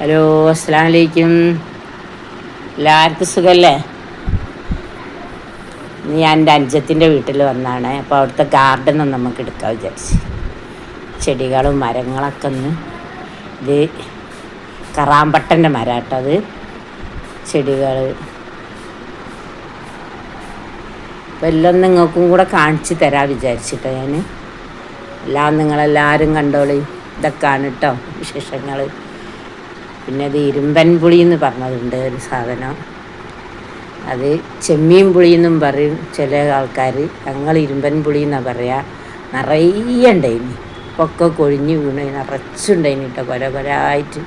Hello, അസ്സലാമു അലൈക്കും. എല്ലാവർക്കും സുഖമല്ലേ? ഞാൻ എൻ്റെ അനുജത്തിൻ്റെ വീട്ടിൽ വന്നാണ്. അപ്പോൾ അവിടുത്തെ ഗാർഡനൊന്നും നമുക്ക് എടുക്കാൻ വിചാരിച്ച്. ചെടികളും മരങ്ങളൊക്കെ ഒന്ന്. ഇത് കറാമ്പട്ടൻ്റെ മരം കേട്ടോ. അത് ചെടികൾ അപ്പോൾ എല്ലാം നിങ്ങൾക്കും കൂടെ കാണിച്ച് തരാൻ വിചാരിച്ചിട്ടോ ഞാൻ. എല്ലാം നിങ്ങളെല്ലാവരും കണ്ടോളി. ഇതൊക്കെയാണ് കേട്ടോ വിശേഷങ്ങൾ. പിന്നെ അത് ഇരുമ്പൻ പുളി എന്ന് പറഞ്ഞതുണ്ട് ഒരു സാധനം. അത് ചെമ്മീൻ പുളി എന്നും പറയും ചില ആൾക്കാർ. ഞങ്ങൾ ഇരുമ്പൻ പുളി എന്നാണ് പറയുക. നിറയെ ഉണ്ടായിന്. ഇപ്പൊക്കെ കൊഴിഞ്ഞ് വീണ് നിറച്ചുണ്ടായിന് കേട്ടോ, കൊല കൊലായിട്ട്.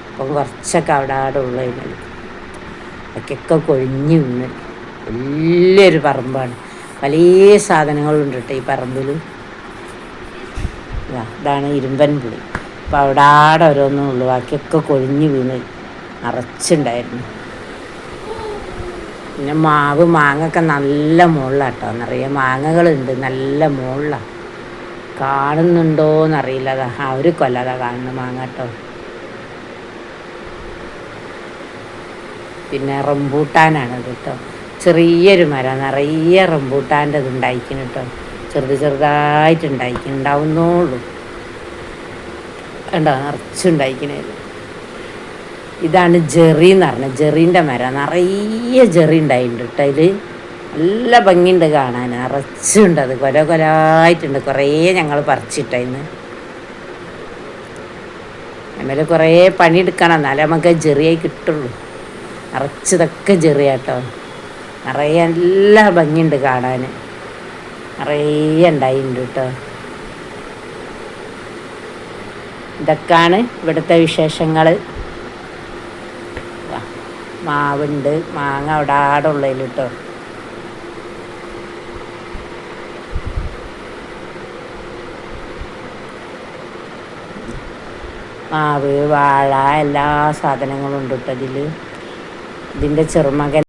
ഇപ്പം കുറച്ചൊക്കെ അവിടെ ഉള്ളതിനാൽ അതൊക്കെ കൊഴിഞ്ഞ് വീണ്. വലിയൊരു പറമ്പാണ്. പല സാധനങ്ങളുണ്ട് കേട്ടോ ഈ പറമ്പിൽ. ഇതാണ് ഇരുമ്പൻ പുളി. അപ്പോൾ അവിടെ ഓരോന്നും ഉള്ളു, ബാക്കിയൊക്കെ കൊഴിഞ്ഞ് വീണ് നിറച്ചുണ്ടായിരുന്നു. പിന്നെ മാങ്ങയൊക്കെ നല്ല മുകളിലാണ് കേട്ടോ. നിറയെ മാങ്ങകളുണ്ട്, നല്ല മുകളിലാണ്. കാണുന്നുണ്ടോയെന്നറിയില്ല. അതാ ഒരു കൊല്ലതാ കാണുന്ന മാങ്ങ കേട്ടോ. പിന്നെ റംബൂട്ടാനാണ് കേട്ടോ. ചെറിയൊരു മരം, നിറയെ റംബൂട്ടാൻ്റെ ഇത് ഉണ്ടായിക്കുന്നു കേട്ടോ. ചെറുതായിട്ടുണ്ടാവുന്നുള്ളൂ. ഉണ്ടോ, നിറച്ചുണ്ടായിക്കണേ. ഇതാണ് ജെറി എന്ന് പറഞ്ഞത്. ജെറീൻ്റെ മരം നിറയെ ജെറി ഉണ്ടായിട്ടുണ്ട് കേട്ടോ. അതിൽ നല്ല ഭംഗിയുണ്ട് കാണാൻ. നിറച്ചുണ്ട്, അത് കൊല കൊലായിട്ടുണ്ട്. കുറേ ഞങ്ങൾ പറിച്ചിട്ടായിന്ന്. നമ്മൾ കുറേ പണിയെടുക്കണം, എന്നാലേ നമുക്ക് ജെറിയായി കിട്ടുള്ളൂ. നിറച്ചതൊക്കെ ജെറിയാട്ടോ. നിറയെ നല്ല ഭംഗിയുണ്ട് കാണാൻ. നിറയെ ഉണ്ടായിട്ടുണ്ട് കേട്ടോ. ഇതൊക്കെയാണ് ഇവിടുത്തെ വിശേഷങ്ങൾ. മാവുണ്ട്, മാങ്ങ അവിടെ ഉള്ളതിൽ കേട്ടോ. മാവ്, വാഴ, എല്ലാ സാധനങ്ങളും ഉണ്ട് കേട്ടോ ഇതിൽ. ഇതിൻ്റെ ചെറുമകൻ